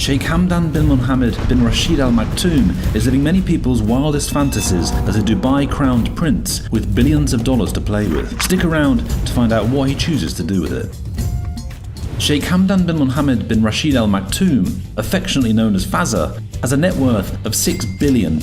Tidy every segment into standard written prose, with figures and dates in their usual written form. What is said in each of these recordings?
Sheikh Hamdan bin Mohammed bin Rashid Al Maktoum is living many people's wildest fantasies as a Dubai crowned prince with billions of dollars to play with. Stick around to find out what he chooses to do with it. Sheikh Hamdan bin Mohammed bin Rashid Al Maktoum, affectionately known as Fazza, has a net worth of $6 billion.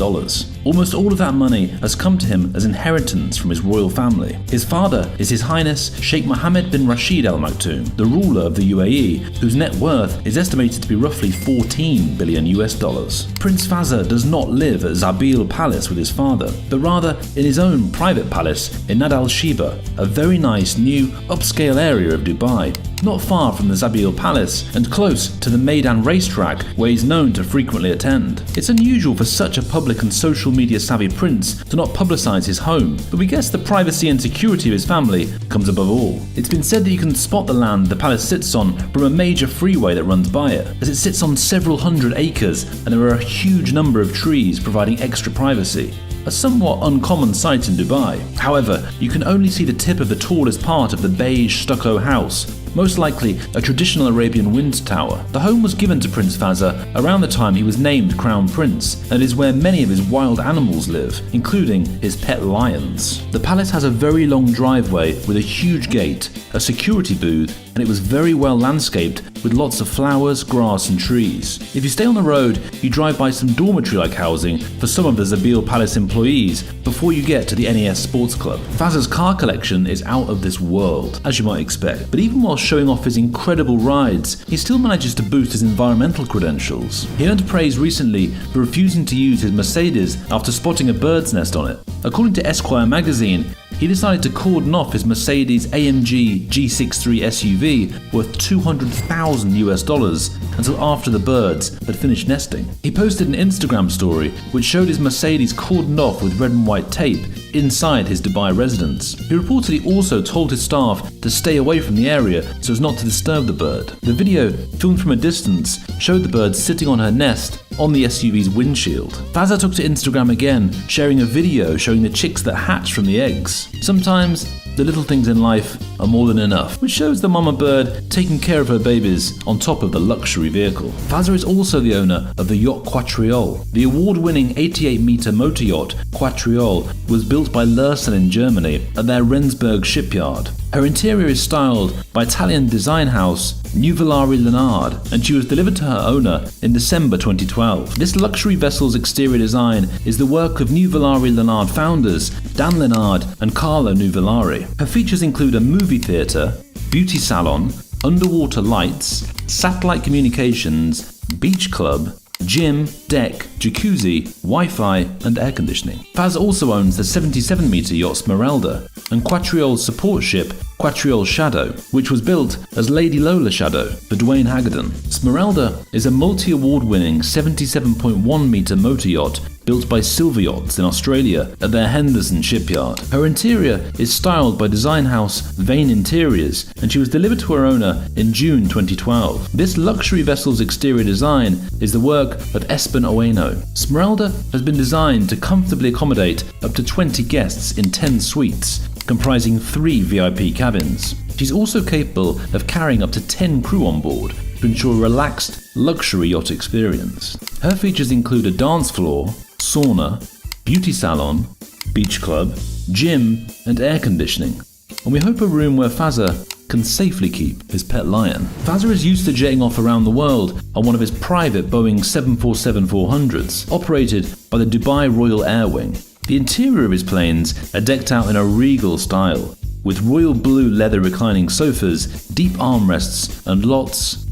Almost all of that money has come to him as inheritance from his royal family. His father is His Highness Sheikh Mohammed bin Rashid Al Maktoum, the ruler of the UAE, whose net worth is estimated to be roughly $14 billion. Prince Fazza does not live at Zabil Palace with his father, but rather in his own private palace in Nad Al Sheba, a very nice new upscale area of Dubai, not far from the Zabil Palace and close to the Meydan racetrack where he's known to frequently attend. It's unusual for such a public and social media savvy prince to not publicise his home, but we guess the privacy and security of his family comes above all. It's been said that you can spot the land the palace sits on from a major freeway that runs by it, as it sits on several hundred acres and there are a huge number of trees providing extra privacy. A somewhat uncommon sight in Dubai. However, you can only see the tip of the tallest part of the beige stucco house, most likely a traditional Arabian wind tower. The home was given to Prince Fazza around the time he was named Crown Prince, and is where many of his wild animals live, including his pet lions. The palace has a very long driveway with a huge gate, a security booth, and it was very well landscaped with lots of flowers, grass and trees. If you stay on the road, you drive by some dormitory-like housing for some of the Zabil Palace employees before you get to the NES Sports Club. Fazza's car collection is out of this world, as you might expect, but even while showing off his incredible rides, he still manages to boost his environmental credentials. He earned praise recently for refusing to use his Mercedes after spotting a bird's nest on it. According to Esquire magazine, he decided to cordon off his Mercedes AMG G63 SUV worth $200,000 until after the birds had finished nesting. He posted an Instagram story which showed his Mercedes cordoned off with red and white tape inside his Dubai residence. He reportedly also told his staff to stay away from the area so as not to disturb the bird. The video, filmed from a distance, showed the bird sitting on her nest on the SUV's windshield. Fazza took to Instagram again, sharing a video showing the chicks that hatch from the eggs. Sometimes the little things in life are more than enough, which shows the mama bird taking care of her babies on top of the luxury vehicle. Fazza is also the owner of the yacht Quattriol. The award-winning 88-meter motor yacht Quattriol was built by Lürsen in Germany at their Rendsburg shipyard. Her interior is styled by Italian design house Nuvolari Leonard, and she was delivered to her owner in December 2012. This luxury vessel's exterior design is the work of Nuvolari Leonard founders Dan Leonard and Carlo Nuvolari. Her features include a movie theatre, beauty salon, underwater lights, satellite communications, beach club, gym, deck, jacuzzi, Wi-Fi and air conditioning. Faz also owns the 77-meter yacht Smeralda and Quattriol's support ship Quattriol Shadow, which was built as Lady Lola Shadow for Dwayne Haggerton. Smeralda is a multi-award-winning 77.1-meter motor yacht built by Silver Yachts in Australia at their Henderson shipyard. Her interior is styled by design house Vane Interiors, and she was delivered to her owner in June 2012. This luxury vessel's exterior design is the work of Espen Oeno. Smeralda has been designed to comfortably accommodate up to 20 guests in 10 suites, comprising 3 VIP cabins. She's also capable of carrying up to 10 crew on board to ensure a relaxed, luxury yacht experience. Her features include a dance floor, sauna, beauty salon, beach club, gym and air conditioning. And we hope a room where Fazza can safely keep his pet lion. Fazza is used to jetting off around the world on one of his private Boeing 747-400s, operated by the Dubai Royal Air Wing. The interior of his planes are decked out in a regal style, with royal blue leather reclining sofas, deep armrests, and lots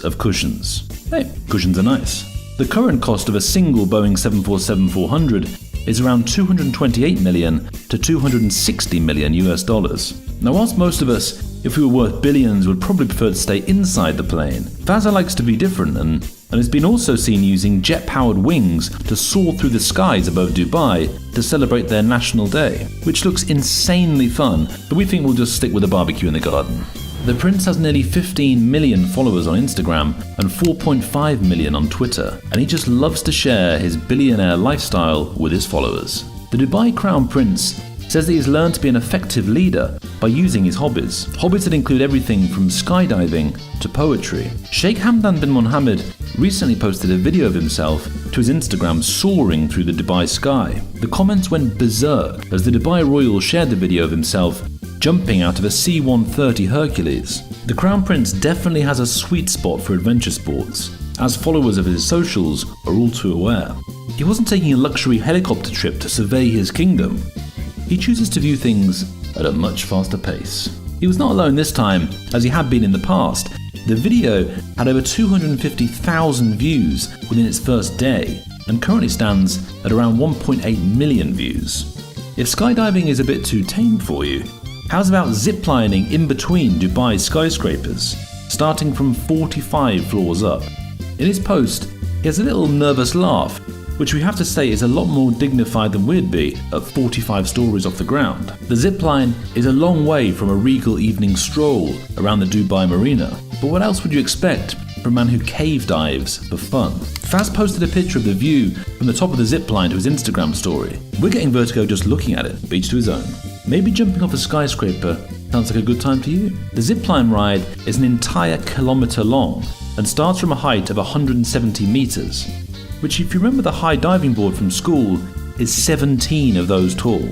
of cushions. Hey, cushions are nice. The current cost of a single Boeing 747-400 is around $228 million to $260 million. Now, whilst most of us, if we were worth billions, would probably prefer to stay inside the plane, Fazza likes to be different and has been also seen using jet-powered wings to soar through the skies above Dubai to celebrate their national day, which looks insanely fun, but we think we'll just stick with a barbecue in the garden. The prince has nearly 15 million followers on Instagram and 4.5 million on Twitter, and he just loves to share his billionaire lifestyle with his followers. The Dubai Crown Prince says that he's learned to be an effective leader by using his hobbies. Hobbies that include everything from skydiving to poetry. Sheikh Hamdan bin Mohammed recently posted a video of himself to his Instagram soaring through the Dubai sky. The comments went berserk as the Dubai royal shared the video of himself jumping out of a C-130 Hercules. The Crown Prince definitely has a sweet spot for adventure sports, as followers of his socials are all too aware. He wasn't taking a luxury helicopter trip to survey his kingdom. He chooses to view things at a much faster pace. He was not alone this time, as he had been in the past. The video had over 250,000 views within its first day, and currently stands at around 1.8 million views. If skydiving is a bit too tame for you, how's about ziplining in between Dubai skyscrapers, starting from 45 floors up? In his post, he has a little nervous laugh, which we have to say is a lot more dignified than we'd be at 45 stories off the ground. The zipline is a long way from a regal evening stroll around the Dubai marina, but what else would you expect from a man who cave dives for fun? Faz posted a picture of the view from the top of the zipline to his Instagram story. We're getting vertigo just looking at it, but each to his own. Maybe jumping off a skyscraper sounds like a good time to you. The zipline ride is an entire kilometre long and starts from a height of 170 metres, which, if you remember the high diving board from school, is 17 of those tall.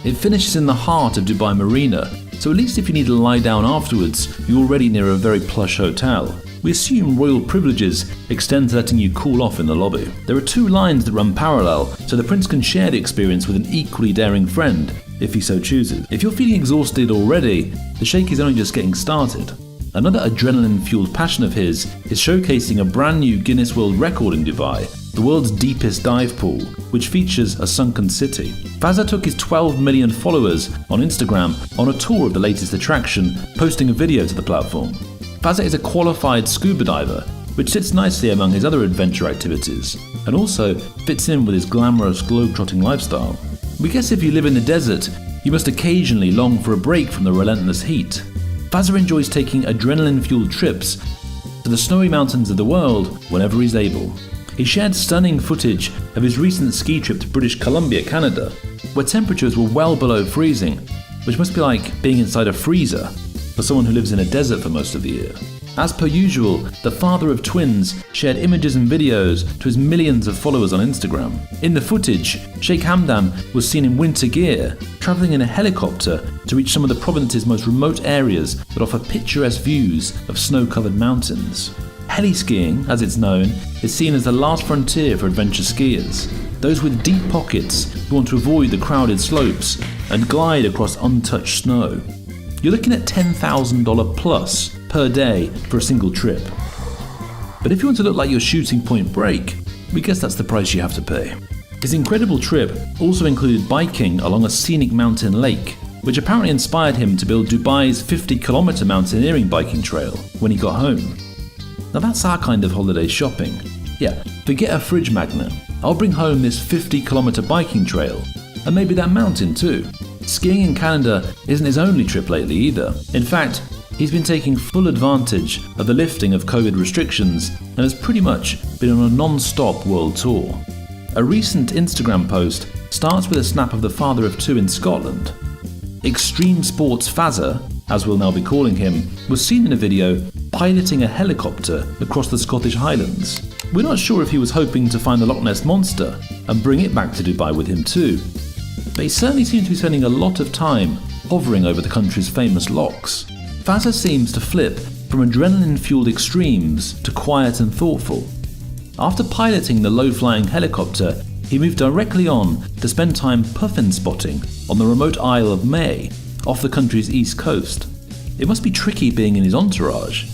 It finishes in the heart of Dubai Marina, so at least if you need to lie down afterwards, you're already near a very plush hotel. We assume royal privileges extend to letting you cool off in the lobby. There are 2 lines that run parallel, so the prince can share the experience with an equally daring friend, if he so chooses. If you're feeling exhausted already, the sheikh is only just getting started. Another adrenaline-fueled passion of his is showcasing a brand new Guinness World Record in Dubai, the world's deepest dive pool, which features a sunken city. Faz took his 12 million followers on Instagram on a tour of the latest attraction, posting a video to the platform. Faz is a qualified scuba diver, which sits nicely among his other adventure activities, and also fits in with his glamorous globe-trotting lifestyle. We guess if you live in the desert, you must occasionally long for a break from the relentless heat. Faz enjoys taking adrenaline-fueled trips to the snowy mountains of the world whenever he's able. He shared stunning footage of his recent ski trip to British Columbia, Canada, where temperatures were well below freezing, which must be like being inside a freezer for someone who lives in a desert for most of the year. As per usual, the father of twins shared images and videos to his millions of followers on Instagram. In the footage, Sheikh Hamdan was seen in winter gear, travelling in a helicopter to reach some of the province's most remote areas that offer picturesque views of snow-covered mountains. Heli-skiing, as it's known, is seen as the last frontier for adventure skiers, those with deep pockets who want to avoid the crowded slopes and glide across untouched snow. You're looking at $10,000 plus per day for a single trip. But if you want to look like you're shooting Point Break, we guess that's the price you have to pay. His incredible trip also included biking along a scenic mountain lake, which apparently inspired him to build Dubai's 50-kilometre mountaineering biking trail when he got home. Now that's our kind of holiday shopping. Yeah, forget a fridge magnet. I'll bring home this 50-kilometre biking trail, and maybe that mountain too. Skiing in Canada isn't his only trip lately either. In fact, he's been taking full advantage of the lifting of COVID restrictions and has pretty much been on a non-stop world tour. A recent Instagram post starts with a snap of the father of 2 in Scotland. Extreme Sports Fazza, as we'll now be calling him, was seen in a video piloting a helicopter across the Scottish Highlands. We're not sure if he was hoping to find the Loch Ness Monster and bring it back to Dubai with him too, but he certainly seems to be spending a lot of time hovering over the country's famous lochs. Fazza seems to flip from adrenaline-fueled extremes to quiet and thoughtful. After piloting the low-flying helicopter, he moved directly on to spend time puffin spotting on the remote Isle of May off the country's east coast. It must be tricky being in his entourage,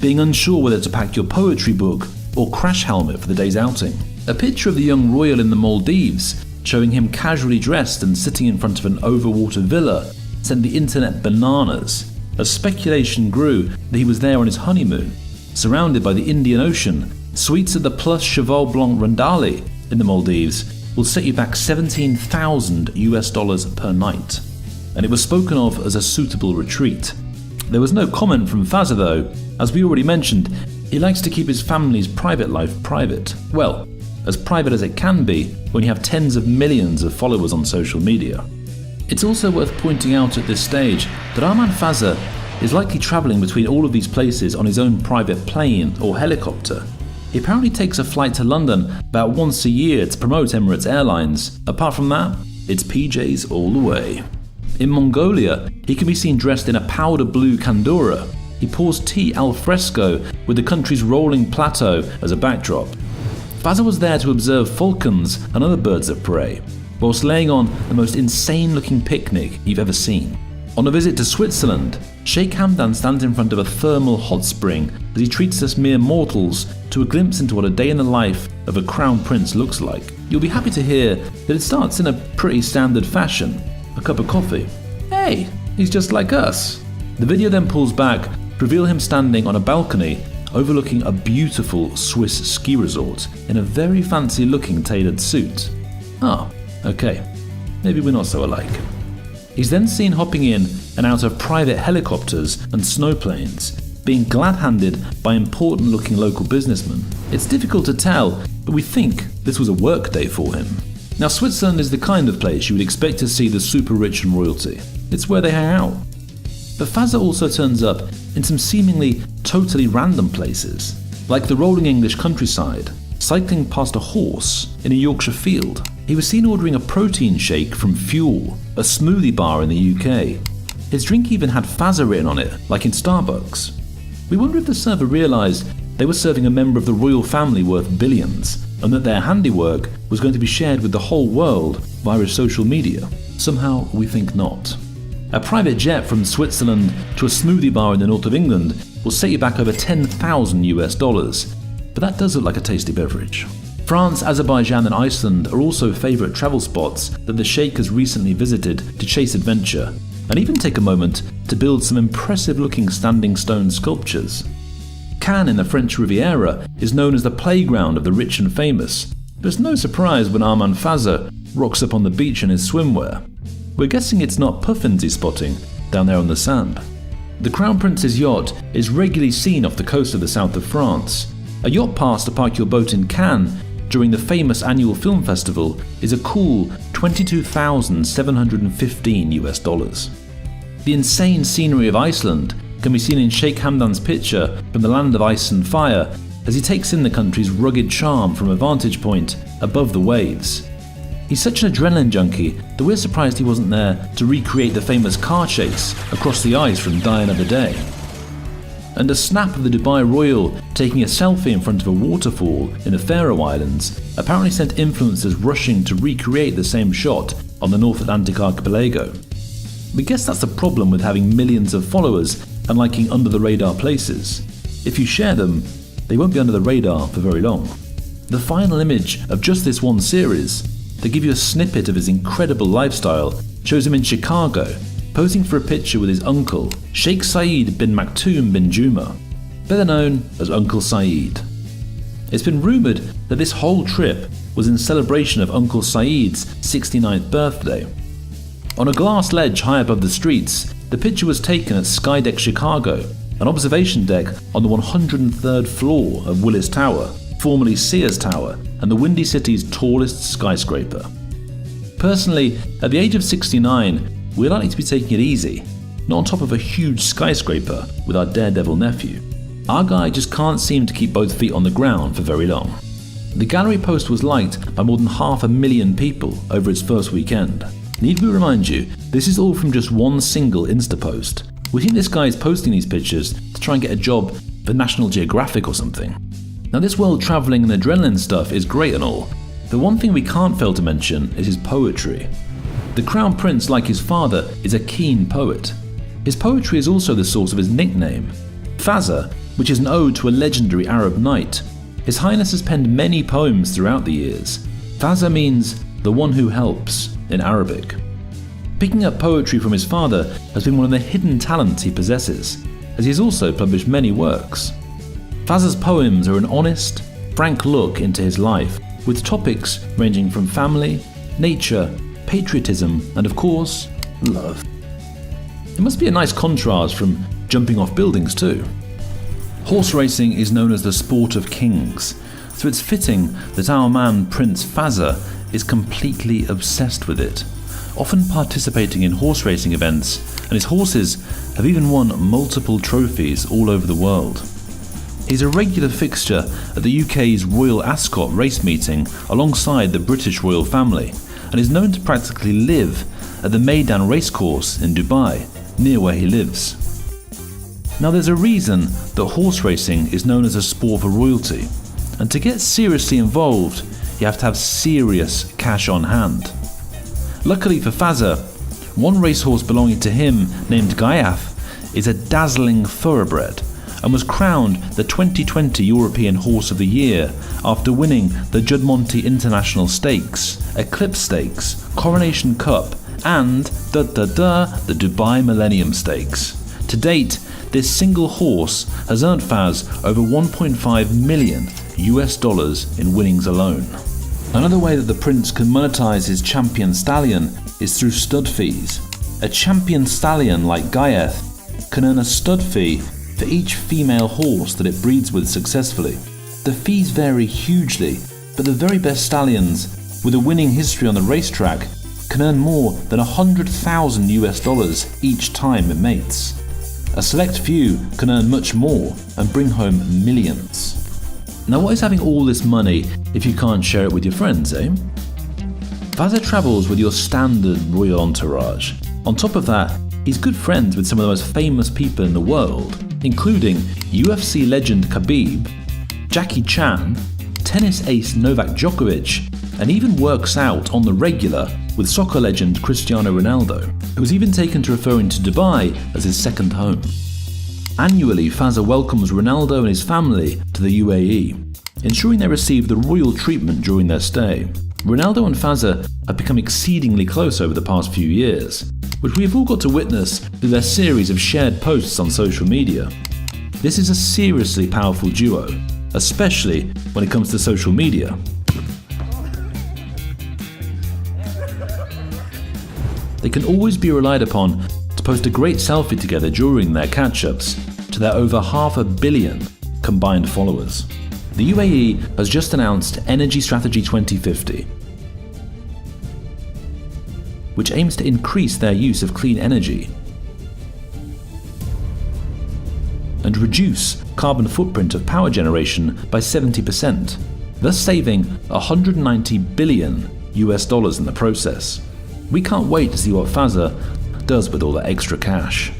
being unsure whether to pack your poetry book or crash helmet for the day's outing. A picture of the young royal in the Maldives, showing him casually dressed and sitting in front of an overwater villa, sent the internet bananas, as speculation grew that he was there on his honeymoon, surrounded by the Indian Ocean. Suites at the Plus Cheval Blanc Rendali in the Maldives will set you back $17,000 per night, and it was spoken of as a suitable retreat. There was no comment from Fazza though. As we already mentioned, he likes to keep his family's private life private. Well, as private as it can be when you have tens of millions of followers on social media. It's also worth pointing out at this stage that Arman Fazza is likely travelling between all of these places on his own private plane or helicopter. He apparently takes a flight to London about once a year to promote Emirates Airlines. Apart from that, it's PJs all the way. In Mongolia, he can be seen dressed in a powder blue kandura. He pours tea al fresco with the country's rolling plateau as a backdrop. Fazza was there to observe falcons and other birds of prey, whilst laying on the most insane-looking picnic you've ever seen. On a visit to Switzerland, Sheikh Hamdan stands in front of a thermal hot spring as he treats us mere mortals to a glimpse into what a day in the life of a crown prince looks like. You'll be happy to hear that it starts in a pretty standard fashion. A cup of coffee. Hey, he's just like us. The video then pulls back to reveal him standing on a balcony overlooking a beautiful Swiss ski resort in a very fancy-looking tailored suit. Ah, okay. Maybe we're not so alike. He's then seen hopping in and out of private helicopters and snowplanes, being glad-handed by important-looking local businessmen. It's difficult to tell, but we think this was a work day for him. Now, Switzerland is the kind of place you would expect to see the super rich and royalty. It's where they hang out. But Fazza also turns up in some seemingly totally random places, like the rolling English countryside, cycling past a horse in a Yorkshire field. He was seen ordering a protein shake from Fuel, a smoothie bar in the UK. His drink even had Fazza written on it, like in Starbucks. We wonder if the server realised they were serving a member of the royal family worth billions, and that their handiwork was going to be shared with the whole world via social media. Somehow we think not. A private jet from Switzerland to a smoothie bar in the north of England will set you back over $10,000, but that does look like a tasty beverage. France, Azerbaijan and Iceland are also favourite travel spots that the sheikh has recently visited to chase adventure, and even take a moment to build some impressive looking standing stone sculptures. Cannes in the French Riviera is known as the playground of the rich and famous, but it's no surprise when Arman Fazza rocks up on the beach in his swimwear. We're guessing it's not puffins he's spotting down there on the sand. The Crown Prince's yacht is regularly seen off the coast of the south of France. A yacht pass to park your boat in Cannes during the famous annual film festival is a cool $22,715. The insane scenery of Iceland can be seen in Sheikh Hamdan's picture from the land of ice and fire as he takes in the country's rugged charm from a vantage point above the waves. He's such an adrenaline junkie that we're surprised he wasn't there to recreate the famous car chase across the ice from Die Another Day. And a snap of the Dubai Royal taking a selfie in front of a waterfall in the Faroe Islands apparently sent influencers rushing to recreate the same shot on the North Atlantic archipelago. We guess that's the problem with having millions of followers and liking under-the-radar places. If you share them, they won't be under the radar for very long. The final image of just this one series, to give you a snippet of his incredible lifestyle, shows him in Chicago, posing for a picture with his uncle, Sheikh Saeed bin Maktoum bin Juma, better known as Uncle Saeed. It's been rumoured that this whole trip was in celebration of Uncle Saeed's 69th birthday. On a glass ledge high above the streets, the picture was taken at Skydeck Chicago, an observation deck on the 103rd floor of Willis Tower, formerly Sears Tower, and the Windy City's tallest skyscraper. Personally, at the age of 69, we're likely to be taking it easy, not on top of a huge skyscraper with our daredevil nephew. Our guy just can't seem to keep both feet on the ground for very long. The gallery post was liked by more than 500,000 people over its first weekend. Need we remind you, this is all from just one single Insta post. We think this guy is posting these pictures to try and get a job for National Geographic or something. Now, this world travelling and adrenaline stuff is great and all, but one thing we can't fail to mention is his poetry. The Crown Prince, like his father, is a keen poet. His poetry is also the source of his nickname, Fazza, which is an ode to a legendary Arab knight. His Highness has penned many poems throughout the years. Fazza means the one who helps in Arabic. Picking up poetry from his father has been one of the hidden talents he possesses, as he has also published many works. Fazza's poems are an honest, frank look into his life, with topics ranging from family, nature, patriotism, and of course, love. It must be a nice contrast from jumping off buildings too. Horse racing is known as the sport of kings, so it's fitting that our man Prince Fazza is completely obsessed with it. often participating in horse racing events, and his horses have even won multiple trophies all over the world. He's a regular fixture at the UK's Royal Ascot race meeting alongside the British royal family, and is known to practically live at the Meydan racecourse in Dubai, near where he lives. Now there's a reason that horse racing is known as a sport for royalty, and to get seriously involved you have to have serious cash on hand. Luckily for Fazza, one racehorse belonging to him named YACHTS is a dazzling thoroughbred and was crowned the 2020 European Horse of the Year after winning the Juddmonte International Stakes, Eclipse Stakes, Coronation Cup and the Dubai Millennium Stakes. To date, this single horse has earned Faz over $1.5 million in winnings alone. Another way that the prince can monetize his champion stallion is through stud fees. A champion stallion like YACHTS can earn a stud fee for each female horse that it breeds with successfully. The fees vary hugely, but the very best stallions with a winning history on the racetrack can earn more than $100,000 each time it mates. A select few can earn much more and bring home millions. Now what is having all this money if you can't share it with your friends, eh? Fazza travels with your standard royal entourage. On top of that, he's good friends with some of the most famous people in the world, including UFC legend Khabib, Jackie Chan, tennis ace Novak Djokovic, and even works out on the regular with soccer legend Cristiano Ronaldo, who's even taken to referring to Dubai as his second home. Annually, Fazza welcomes Ronaldo and his family to the UAE, ensuring they receive the royal treatment during their stay. Ronaldo and Fazza have become exceedingly close over the past few years, which we have all got to witness through their series of shared posts on social media. This is a seriously powerful duo, especially when it comes to social media. They can always be relied upon to post a great selfie together during their catch-ups to their over 500 million combined followers. The UAE has just announced Energy Strategy 2050, which aims to increase their use of clean energy and reduce carbon footprint of power generation by 70%, thus saving $190 billion in the process. We can't wait to see what Fazza does with all that extra cash.